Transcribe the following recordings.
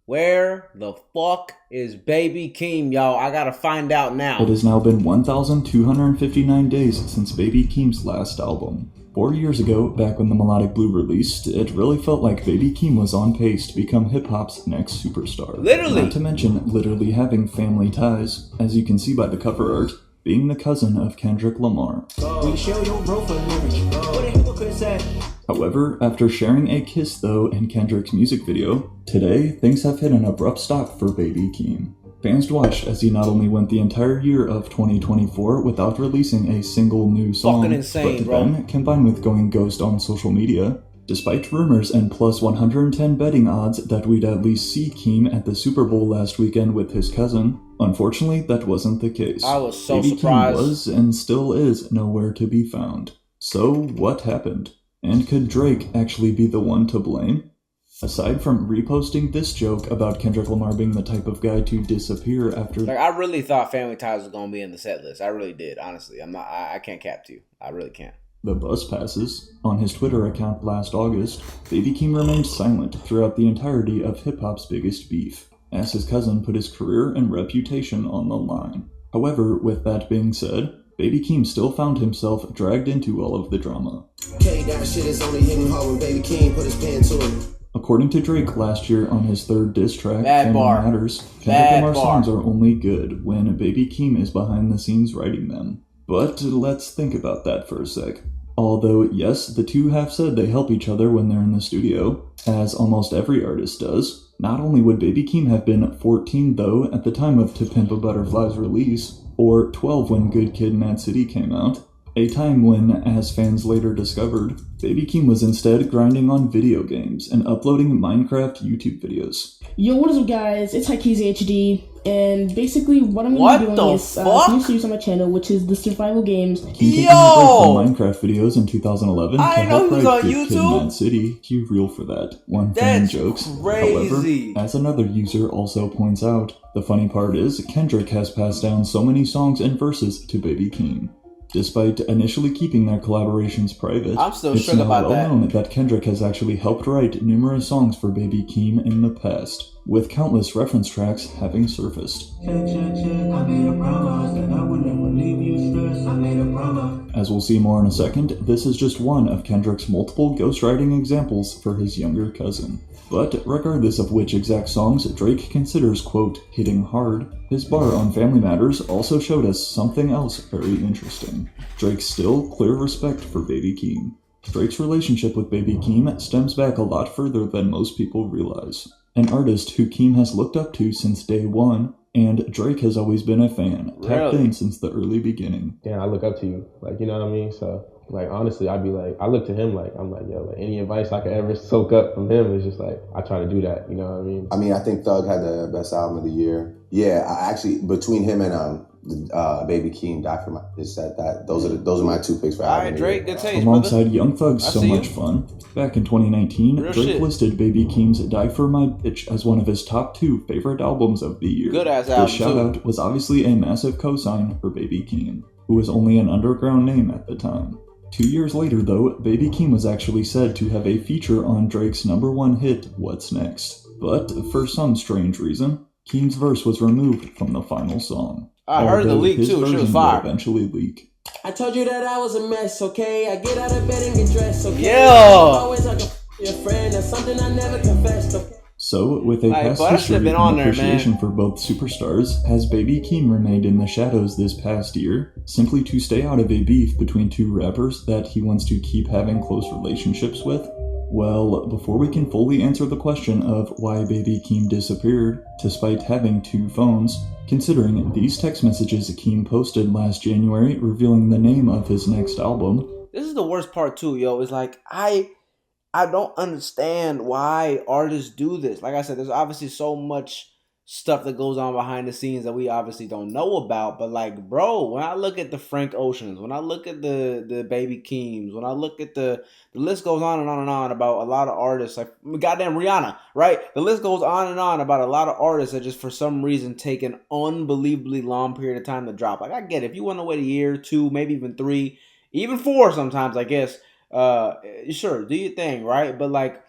Where the fuck is Baby Keem, y'all? I gotta find out It now. has now been 1,259 days since Baby Keem's last album. 4 years ago, back when the Melodic Blue released, it really felt like Baby Keem was on pace to become hip-hop's next superstar. Not to Literally. mention literally having family ties, as you can see by the cover art, being the cousin of Kendrick Lamar. However, after sharing a kiss though in Kendrick's music video, today things have hit an abrupt stop for Baby Keem. Fans watched as he not only went the entire year of 2024 without releasing a single new song, Fucking insane, but bro. then, combined with going ghost on social media, despite rumors and plus 110 betting odds that we'd at least see Keem at the Super Bowl last weekend with his cousin, unfortunately that wasn't the case. I was so Baby surprised. Keem was and still is nowhere to be found. So what happened? And could Drake actually be the one to blame? Aside from reposting this joke about Kendrick Lamar being the type of guy to disappear after... Like, I really thought Family Ties was gonna be in the set list. I really did, honestly. I can't cap to you. I really can't. The bus passes. On his Twitter account last August, Baby Keem remained silent throughout the entirety of hip-hop's biggest beef, as his cousin put his career and reputation on the line. However, with that being said, Baby Keem still found himself dragged into all of the drama. That shit is only hitting hard when Baby Keem put his pen to it. According to Drake last year on his third diss track, Bad Family bar. Matters, Kendrick Bad Lamar bar. songs are only good when Baby Keem is behind the scenes writing them. But let's think about that for a sec. Although, yes, the two have said they help each other when they're in the studio, as almost every artist does. Not only would Baby Keem have been 14 though at the time of To Pimp a Butterfly's release, or 12 when Good Kid, Mad City came out, a time when, as fans later discovered, Baby Keem was instead grinding on video games and uploading Minecraft YouTube videos. Yo, what is up, guys? It's Haikizi HD, and basically what I'm What going to be the doing is fuck? a new series on my channel, which is the survival games. Keem taking a break Yo! from Minecraft videos in 2011 I to know help he was write on Good Kid, YouTube. Mad City. Cue real for that. One fan That's jokes. crazy. However, as another user also points out, the funny part is Kendrick has passed down so many songs and verses to Baby Keem. Despite initially keeping their collaborations private, I'm still it's shook now about well that. known that Kendrick has actually helped write numerous songs for Baby Keem in the past, with countless reference tracks having surfaced. As we'll see more in a second, this is just one of Kendrick's multiple ghostwriting examples for his younger cousin. But regardless of which exact songs Drake considers, quote, hitting hard, his bar on Family Matters also showed us something else very interesting. Drake's still clear respect for Baby Keem. Drake's relationship with Baby Keem stems back a lot further than most people realize. An artist who Keem has looked up to since day one, and Drake has always been a fan, tapped Really? in since the early beginning. Damn, I look up to you. Like, you know what I mean? So, like, honestly, I'd be like, I look to him like, I'm like, yo, like, any advice I could ever soak up from him is just like, I try to do that, you know what I mean? I mean, I think Thug had the best album of the year. Yeah, I actually, between him and Baby Keem, Die For My, just said that those are my two picks for album. Alright, of the Drake, year. good taste, Alongside brother. Young Thug's I So see you. Much Fun, back in 2019, Real Drake shit. listed Baby Keem's Die For My Bitch as one of his top 2 favorite albums of the year. Good ass This album, shout too. out was obviously a massive cosign for Baby Keem, who was only an underground name at the time. 2 years later though, Baby Keem was actually said to have a feature on Drake's #1 hit, What's Next. But for some strange reason, Keem's verse was removed from the final song. I heard the Although leak, his too. Shit was version fire. will eventually leak. I told you that I was a mess, okay? I get out of bed and get dressed, okay? Yeah. I'm always like your friend, that's something I never confessed, okay? So, with a Like, past but I should've history been and on there, appreciation man. for both superstars, has Baby Keem remained in the shadows this past year, simply to stay out of a beef between two rappers that he wants to keep having close relationships with? Well, before we can fully answer the question of why Baby Keem disappeared, despite having 2 phones, considering these text messages Keem posted last January revealing the name of his next album, This is the worst part too, yo. It's like I don't understand why artists do this. Like I said, there's obviously so much stuff that goes on behind the scenes that we obviously don't know about. But like, bro, when I look at the Frank Oceans, when I look at the Baby Keems, when I look at the list goes on and on and on about a lot of artists, like goddamn Rihanna, right? The list goes on and on about a lot of artists that just for some reason take an unbelievably long period of time to drop. Like I get it. If you want to wait a year, 2, maybe even 3, even 4 sometimes, I guess. Sure, do your thing, right? But like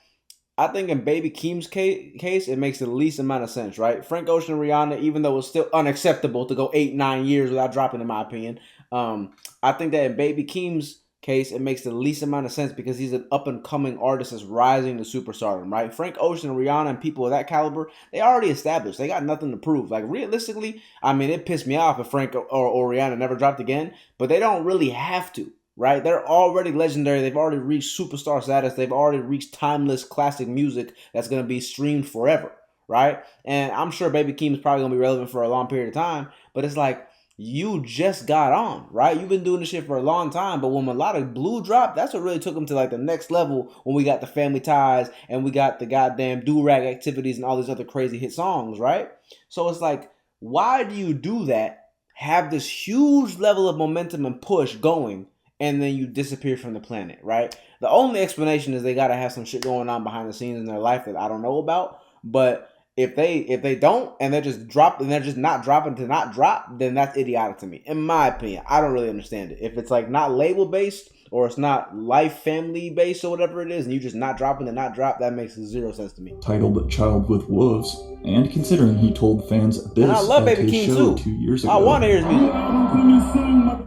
I think in Baby Keem's case, it makes the least amount of sense, right? Frank Ocean and Rihanna, even though it's still unacceptable to go 8-9 years without dropping, in my opinion, I think that in Baby Keem's case, it makes the least amount of sense because he's an up and coming artist that's rising to superstardom, right? Frank Ocean and Rihanna and people of that caliber, they already established. They got nothing to prove. Like realistically, I mean, it pissed me off if Frank or Rihanna never dropped again, but they don't really have to. Right? They're already legendary. They've already reached superstar status. They've already reached timeless classic music that's going to be streamed forever. Right? And I'm sure Baby Keem is probably going to be relevant for a long period of time. But it's like, you just got on, right? You've been doing this shit for a long time. But when Melodic Blue dropped, that's what really took him to like the next level when we got the Family Ties and we got the goddamn do-rag activities and all these other crazy hit songs, right? So it's like, why do you do that? Have this huge level of momentum and push going, and then you disappear from the planet, right? The only explanation is they gotta have some shit going on behind the scenes in their life that I don't know about. But if they don't and they're just not dropping to not drop, then that's idiotic to me. In my opinion, I don't really understand it. If it's like not label based or it's not life family based or whatever it is, and you just not dropping to not drop, that makes zero sense to me. Titled Child with Wolves, and considering he told fans this And I love at Baby his Keem show too. 2 years ago. I want to hear his music.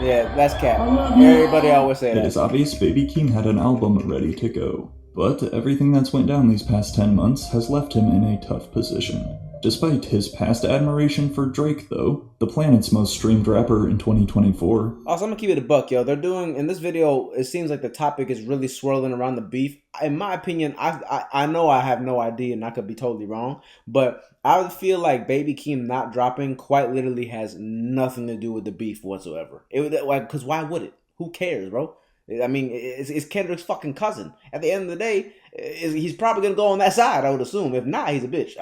Yeah, that's cap. Everybody always say It that. is obvious Baby Keem had an album ready to go, but everything that's went down these past 10 months has left him in a tough position. Despite his past admiration for Drake, though, the planet's most streamed rapper in 2024. Also, I'm gonna keep it a buck, yo. They're doing in this video. It seems like the topic is really swirling around the beef. In my opinion, I know I have no idea, and I could be totally wrong, but I feel like Baby Keem not dropping quite literally has nothing to do with the beef whatsoever. Because why would it? Who cares, bro? I mean, it's Kendrick's fucking cousin. At the end of the day, he's probably gonna go on that side, I would assume. If not, he's a bitch.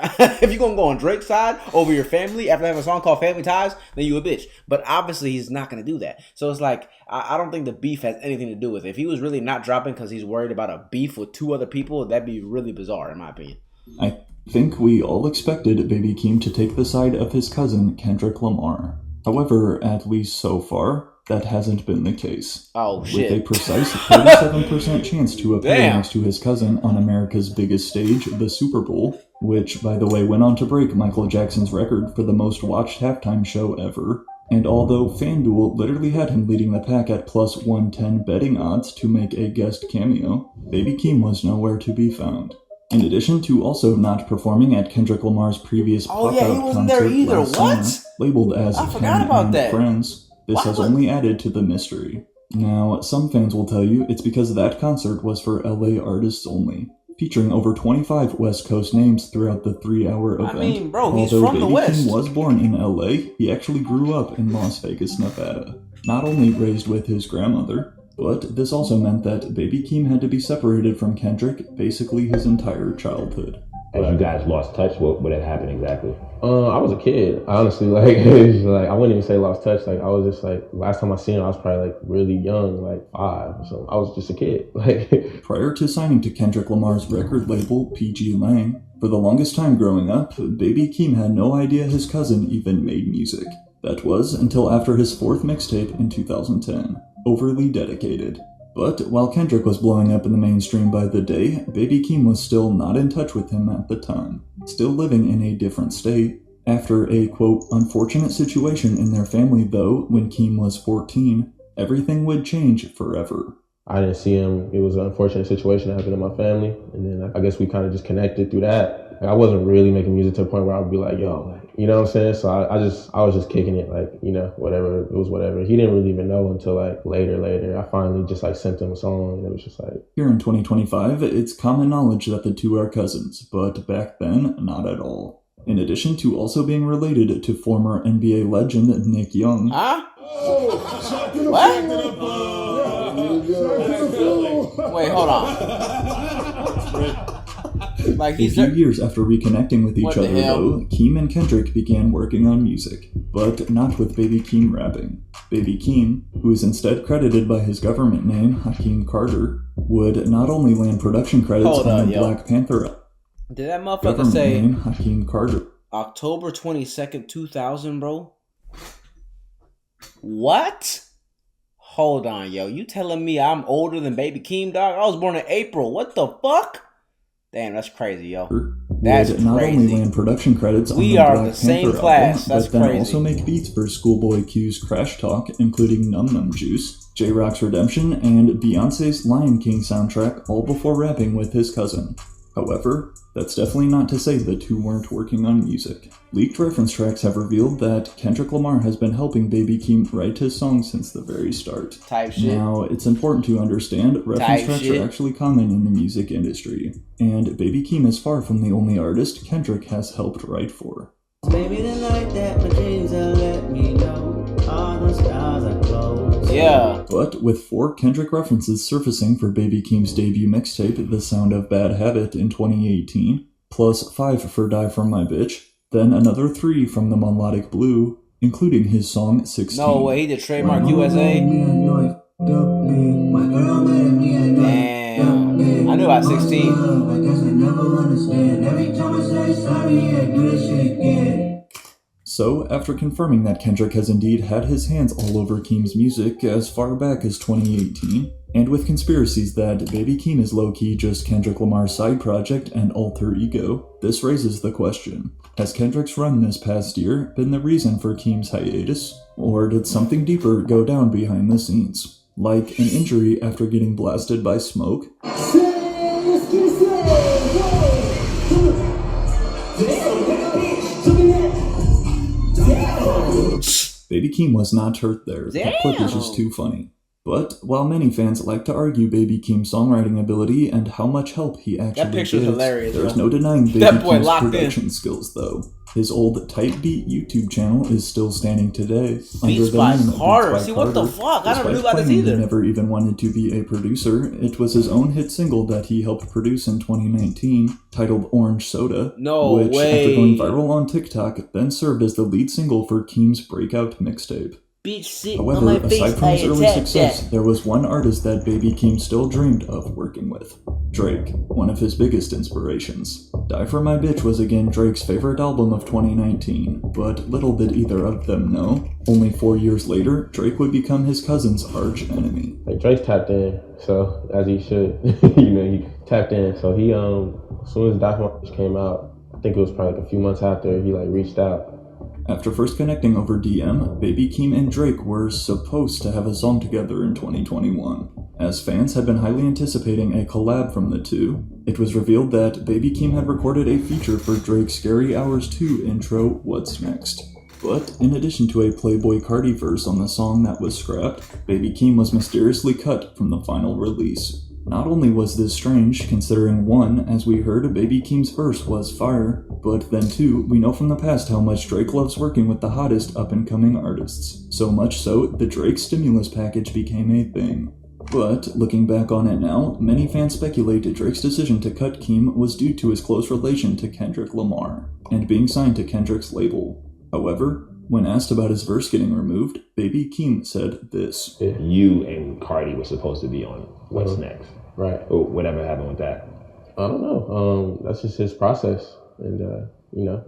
If you're gonna go on Drake's side over your family after having a song called Family Ties, then you a bitch. But obviously, he's not gonna do that. So it's like, I don't think the beef has anything to do with it. If he was really not dropping because he's worried about a beef with two other people, that'd be really bizarre, in my opinion. I think we all expected Baby Keem to take the side of his cousin, Kendrick Lamar. However, at least so far, that hasn't been the case. Oh, shit. With a precise 37% chance to appear Damn. next to his cousin on America's biggest stage, the Super Bowl, which, by the way, went on to break Michael Jackson's record for the most watched halftime show ever. And although FanDuel literally had him leading the pack at plus 110 betting odds to make a guest cameo, Baby Keem was nowhere to be found. In addition to also not performing at Kendrick Lamar's previous pop-out he wasn't there concert either. last What? summer, labeled as I Ken forgot about and that. Friends, this has only added to the mystery. Now, some fans will tell you it's because that concert was for LA artists only, featuring over 25 West Coast names throughout the 3-hour event. I mean, bro, he's Although from the Baby West. Keem was born in LA, he actually grew up in Las Vegas, Nevada. Not only raised with his grandmother, but this also meant that Baby Keem had to be separated from Kendrick basically his entire childhood. As you guys lost touch, what had happened exactly? I was a kid, honestly. Like, it's just like I wouldn't even say lost touch. Like, I was just like, last time I seen him, I was probably like really young, like 5 or something. I was just a kid. Like, prior to signing to Kendrick Lamar's record label, PG Lang, for the longest time growing up, Baby Keem had no idea his cousin even made music. That was until after his 4th mixtape in 2010, Overly Dedicated. But while Kendrick was blowing up in the mainstream by the day, Baby Keem was still not in touch with him at the time, still living in a different state. After a, quote, unfortunate situation in their family though, when Keem was 14, everything would change forever. I didn't see him. It was an unfortunate situation that happened in my family. And then I guess we kind of just connected through that. Like, I wasn't really making music to the point where I would be like, yo, like, you know what I'm saying? So I was just kicking it, like, you know, whatever. It was whatever. He didn't really even know until like later. I finally just like sent him a song and it was just like. Here in 2025, it's common knowledge that the two are cousins, but back then, not at all. In addition to also being related to former NBA legend Nick Young. Huh? What? Wait, hold on. Like A few years after reconnecting with each What the other, hell? though, Keem and Kendrick began working on music, but not with Baby Keem rapping. Baby Keem, who is instead credited by his government name, Hakeem Carter, would not only land production credits Hold on on, the yo. Black Panther Did that motherfucker government say name, Hakeem Carter. October 22nd, 2000, bro? What? Hold on, yo. You telling me I'm older than Baby Keem, dog? I was born in April. What the fuck? Damn, that's crazy, yo. That's That's would not crazy. only land production credits on We the are Black the same Panther class. album, That's but then crazy. also make beats for Schoolboy Q's Crash Talk, including Num Num Juice, J-Rock's Redemption, and Beyonce's Lion King soundtrack, all before rapping with his cousin. However, that's definitely not to say the two weren't working on music. Leaked reference tracks have revealed that Kendrick Lamar has been helping Baby Keem write his songs since the very start. Type shit. Now, it's important to understand reference Type tracks shit. are actually common in the music industry, and Baby Keem is far from the only artist Kendrick has helped write for. Maybe the night that my dreams have let me know all the stars are closed. Yeah. But with 4 Kendrick references surfacing for Baby Keem's debut mixtape, The Sound of Bad Habit, in 2018, plus 5 for Die From My Bitch, then another 3 from The Melodic Blue, including his song 16. No way, he did Trademark USA? Damn. I knew about 16. So, after confirming that Kendrick has indeed had his hands all over Keem's music as far back as 2018, and with conspiracies that Baby Keem is low-key just Kendrick Lamar's side project and alter ego, this raises the question: has Kendrick's run this past year been the reason for Keem's hiatus? Or did something deeper go down behind the scenes? Like an injury after getting blasted by smoke? Baby Keem was not hurt there. That clip is just too funny. But while many fans like to argue Baby Keem's songwriting ability and how much help he actually picture's gives, hilarious, there's bro. no denying Baby That boy Keem's locked in. production skills, though. His old Type Beat YouTube channel is still standing today. Beats by Carter. See, what the fuck? I never knew about this Despite claiming either. He never even wanted to be a producer. It was his own hit single that he helped produce in 2019, titled Orange Soda, No which, way. after going viral on TikTok, then served as the lead single for Keem's breakout mixtape. Bitch, sit on However, my face. aside from his I early attack success, that. there was one artist that Baby Keem still dreamed of working with: Drake, one of his biggest inspirations. Die For My Bitch was again Drake's favorite album of 2019, but little did either of them know, only 4 years later, Drake would become his cousin's arch enemy. Like Drake's tapped in, so as he should, he tapped in. So he as soon as Die For My Bitch came out, I think it was probably like a few months after, he like reached out. After first connecting over DM, Baby Keem and Drake were supposed to have a song together in 2021. As fans had been highly anticipating a collab from the two, it was revealed that Baby Keem had recorded a feature for Drake's Scary Hours 2 intro, What's Next. But in addition to a Playboy Cardi verse on the song that was scrapped, Baby Keem was mysteriously cut from the final release. Not only was this strange, considering 1, as we heard, Baby Keem's verse was fire, but then 2, we know from the past how much Drake loves working with the hottest up-and-coming artists. So much so, the Drake stimulus package became a thing. But, looking back on it now, many fans speculate Drake's decision to cut Keem was due to his close relation to Kendrick Lamar, and being signed to Kendrick's label. However, when asked about his verse getting removed, Baby Keem said this: You and Cardi were supposed to be on What's Next. Right. Or whatever happened with that. I don't know. That's just his process. And,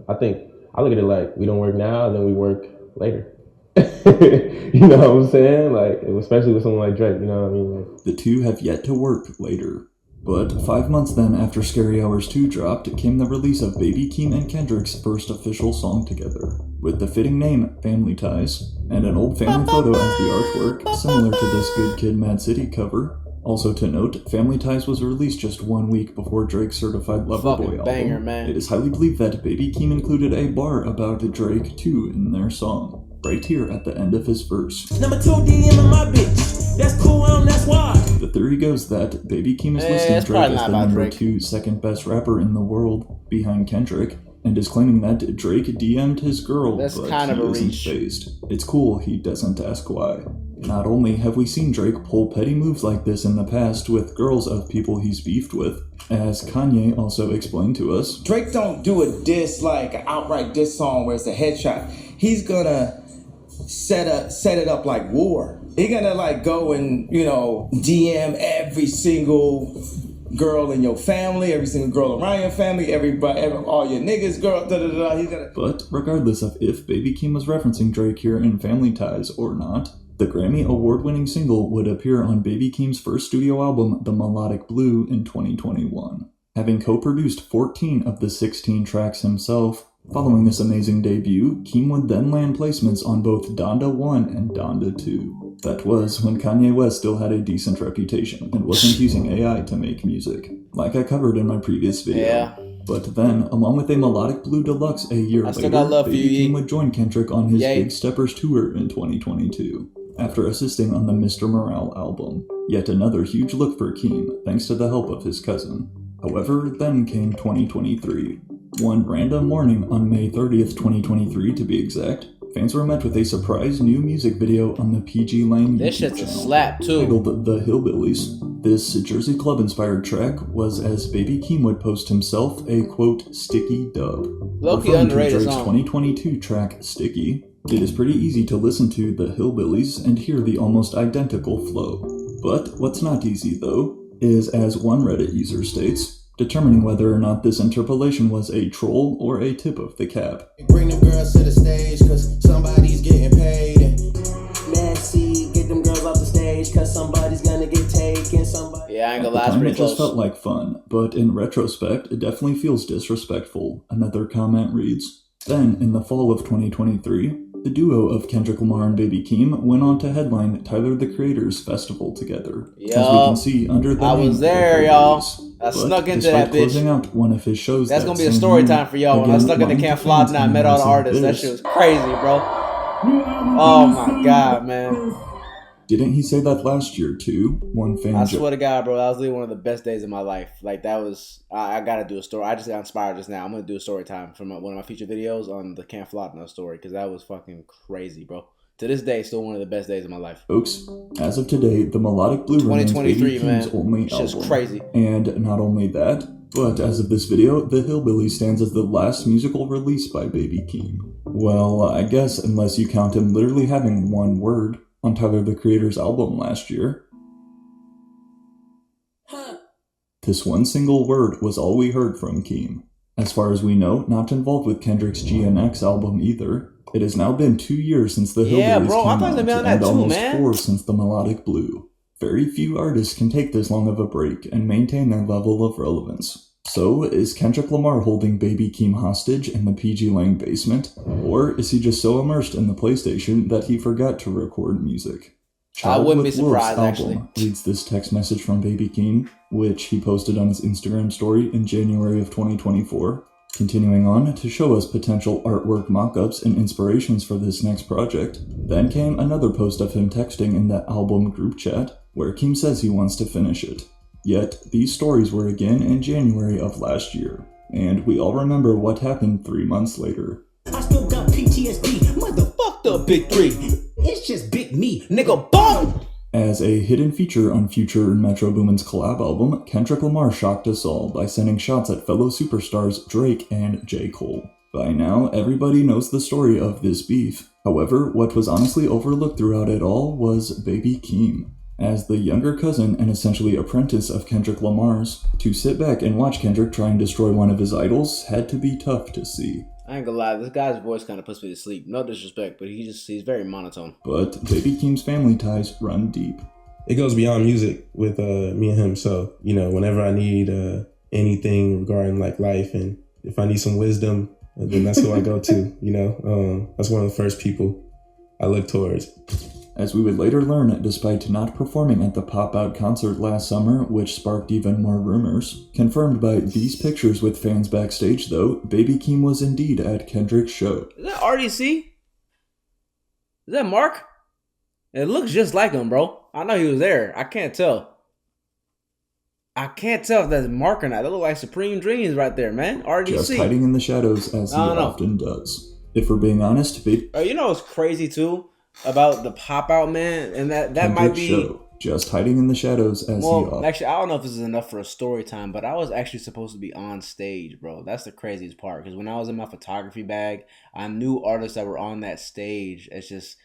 I think I look at it like we don't work now, then we work later. You know what I'm saying? Like, especially with someone like Drake, you know what I mean? Like, the two have yet to work later. But 5 months then after Scary Hours 2 dropped came the release of Baby Keem and Kendrick's first official song together, with the fitting name Family Ties, and an old family photo as the artwork, similar to this Good Kid Mad City cover. Also to note, Family Ties was released just 1 week before Drake's Certified Lover Boy album. Banger, man. It is highly believed that Baby Keem included a bar about Drake too in their song, right here at the end of his verse. Number 2 DM in my bitch. That's cool, that's why. The theory goes that Baby Keem is listing it's Drake probably as not the about number Drake. 2 second best rapper in the world, behind Kendrick, and is claiming that Drake DM'd his girl, That's but kind of he a isn't reach. phased. It's cool he doesn't ask why. Not only have we seen Drake pull petty moves like this in the past with girls of people he's beefed with, as Kanye also explained to us, Drake don't do a diss like an outright diss song where it's a headshot. He's gonna set it up like war. He's gonna like go and, DM every single girl in your family, every single girl around your family, all your niggas, girl, da-da-da. He's gonna... But regardless of if Baby Keem was referencing Drake here in Family Ties or not, the Grammy award-winning single would appear on Baby Keem's first studio album, The Melodic Blue, in 2021. having co-produced 14 of the 16 tracks himself. Following this amazing debut, Keem would then land placements on both Donda 1 and Donda 2. That was when Kanye West still had a decent reputation and wasn't using AI to make music, like I covered in my previous video. Yeah. But then, along with a Melodic Blue Deluxe a year later, Baby Keem would join Kendrick on his Big Steppers tour in 2022, after assisting on the Mr. Morale album. Yet another huge look for Keem, thanks to the help of his cousin. However, then came 2023. One random morning on May 30th, 2023 to be exact, fans were met with a surprise new music video on the PG Lang This YouTube shit's a channel, slap too. titled The Hillbillies. This Jersey Club-inspired track was, as Baby Keem would post himself, a quote, sticky dub. Low-key Referring to underrated Drake's song. 2022 track, Sticky, it is pretty easy to listen to The Hillbillies and hear the almost identical flow. But what's not easy, though, is, as one Reddit user states, determining whether or not this interpolation was a troll or a tip of the cap. Bring them girls to the stage, cause somebody's getting paid. Messy, get them girls off the stage, cause somebody's gonna get taken. Somebody. Yeah, I ain't gonna lie, At it's the time, pretty it just close. felt like fun, but in retrospect, it definitely feels disrespectful. Another comment reads, Then, in the fall of 2023, the duo of Kendrick Lamar and Baby Keem went on to headline Tyler the Creator's festival together. As we can see under the I name was The there, y'all. Hillbillies. I But snuck into despite that bitch. closing out one of his shows That's that gonna be a same story year, time for y'all. When I again, stuck into lying to Camp Flog and I fans met all the announcing artists. That this. shit was crazy, bro. Oh my god, man. Didn't he say that last year too? One fan I swear to God, bro, that was literally one of the best days of my life. Like, that was, I gotta do a story. I just got inspired just now. I'm gonna do a story time from one of my feature videos on the Camp Flotno story, because that was fucking crazy, bro. To this day, still one of the best days of my life. Folks, as of today, the Melodic Blue remains Baby 2023, Keem's man. only Shit's album. crazy. And not only that, but as of this video, The Hillbillies stands as the last musical release by Baby Keem. Well, I guess unless you count him literally having one word on Tyler the Creator's album last year. This one single word was all we heard from Keem. As far as we know, not involved with Kendrick's GNX album either. It has now been 2 years since The Hillbillies Yeah, bro, I came thought they'd be out, on that and too, almost man. 4 since the Melodic Blue. Very few artists can take this long of a break and maintain their level of relevance. So, is Kendrick Lamar holding Baby Keem hostage in the PG Lang basement? Or is he just so immersed in the PlayStation that he forgot to record music? I wouldn't be with Wolves surprised, actually. reads this text message from Baby Keem, which he posted on his Instagram story in January of 2024. Continuing on to show us potential artwork mock-ups and inspirations for this next project, then came another post of him texting in the album group chat, where Keem says he wants to finish it. Yet, these stories were again in January of last year, and we all remember what happened 3 months later. I still got PTSD, motherfuck The big three. it's just big me. Nigga, boom! As a hidden feature on future Metro Boomin's collab album, Kendrick Lamar shocked us all by sending shots at fellow superstars Drake and J. Cole. By now, everybody knows the story of this beef. However, what was honestly overlooked throughout it all was Baby Keem. As the younger cousin and essentially apprentice of Kendrick Lamar's, to sit back and watch Kendrick try and destroy one of his idols had to be tough to see. I ain't gonna lie, this guy's voice kind of puts me to sleep. No disrespect, but he's very monotone. But Baby Keem's family ties run deep. It goes beyond music with me and him. So, whenever I need anything regarding like life, and if I need some wisdom, then that's who I go to, That's one of the first people I look towards. As we would later learn, despite not performing at the Pop-Out concert last summer, which sparked even more rumors, confirmed by these pictures with fans backstage though, Baby Keem was indeed at Kendrick's show. Is that RDC? Is that Mark? It looks just like him, bro. I know he was there. I can't tell. I can't tell if that's Mark or not. That look like Supreme Dreams right there, man. RDC. Just hiding in the shadows as he often does. If we're being honest, You know what's crazy too about the pop out, man, and that might be show. Just hiding in the shadows as he often. Actually, I don't know if this is enough for a story time, but I was actually supposed to be on stage, bro. That's the craziest part, because when I was in my photography bag, I knew artists that were on that stage. It's just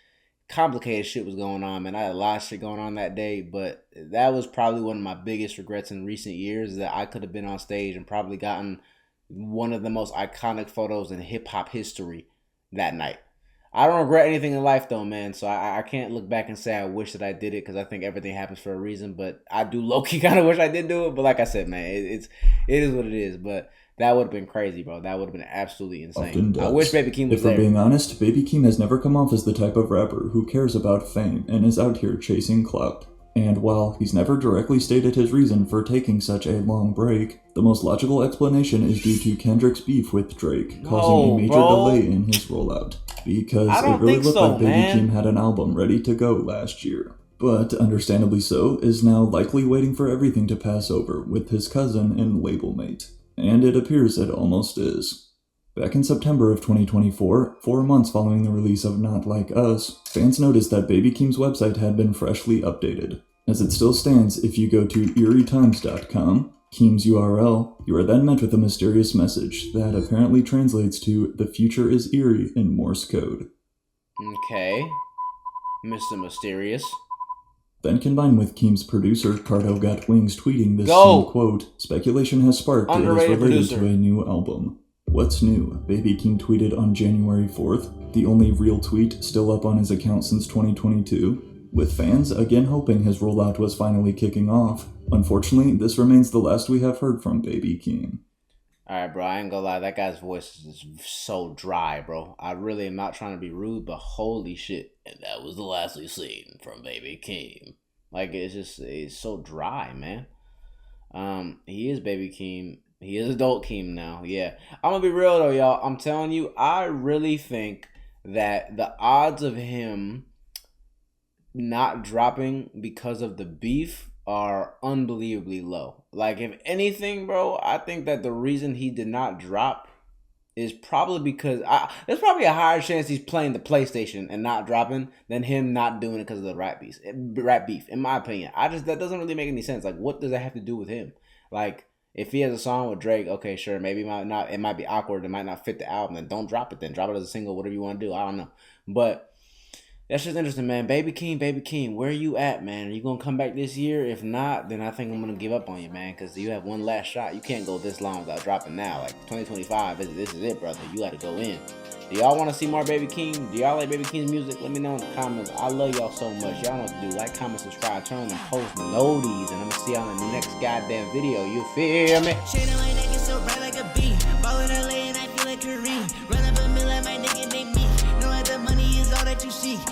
complicated shit was going on, man. I had a lot of shit going on that day, but that was probably one of my biggest regrets in recent years, that I could have been on stage and probably gotten one of the most iconic photos in hip hop history that night. I don't regret anything in life though, man. So I can't look back and say I wish that I did it because I think everything happens for a reason. But I do low key kind of wish I did do it. But like I said, man, it is what it is. But that would have been crazy, bro. That would have been absolutely insane. Often does. I wish Baby Keem was If we're there. being honest, Baby Keem has never come off as the type of rapper who cares about fame and is out here chasing clout. And while he's never directly stated his reason for taking such a long break, the most logical explanation is due to Kendrick's beef with Drake, causing a major delay in his rollout. Because it really looked like Baby Keem had an album ready to go last year. But, understandably so, is now likely waiting for everything to pass over with his cousin and label mate. And it appears it almost is. Back in September of 2024, 4 months following the release of Not Like Us, fans noticed that Baby Keem's website had been freshly updated. As it still stands, if you go to eerietimes.com, Keem's URL, you are then met with a mysterious message that apparently translates to "The future is eerie" in Morse code. Okay. Mr. Mysterious. Then combined with Keem's producer, Cardo Got Wings, tweeting this same quote, speculation has sparked it is related to a new album. What's new? Baby Keem tweeted on January 4th, the only real tweet still up on his account since 2022, with fans again hoping his rollout was finally kicking off. Unfortunately, this remains the last we have heard from Baby Keem. Alright, bro, I ain't gonna lie, that guy's voice is so dry, bro. I really am not trying to be rude, but holy shit. And that was the last we've seen from Baby Keem. Like, it's so dry, man. He is Baby Keem. He is adult Keem now, yeah. I'm gonna be real though, y'all. I'm telling you, I really think that the odds of him not dropping because of the beef are unbelievably low. Like, if anything, bro, I think that the reason he did not drop is probably because there's probably a higher chance he's playing the PlayStation and not dropping than him not doing it because of the rap beef. In my opinion, that doesn't really make any sense. Like, what does that have to do with him? Like, if he has a song with Drake, okay, sure, maybe it might be awkward, it might not fit the album, then don't drop it. Then drop it as a single, whatever you want to do. I don't know, but that's just interesting, man. Baby Keem, where you at, man? Are you going to come back this year? If not, then I think I'm going to give up on you, man, because you have one last shot. You can't go this long without dropping now. Like, 2025, this is it, brother. You got to go in. Do y'all want to see more Baby Keem? Do y'all like Baby Keem's music? Let me know in the comments. I love y'all so much. Y'all know what to do. Like, comment, subscribe, turn on them post noties, and I'm going to see y'all in the next goddamn video. You feel me? Shade on my neck is so bright like a bee. Ballin' LA and I feel like Kareem. Run up a mill at my nigga named me. Know that the money is all that you see.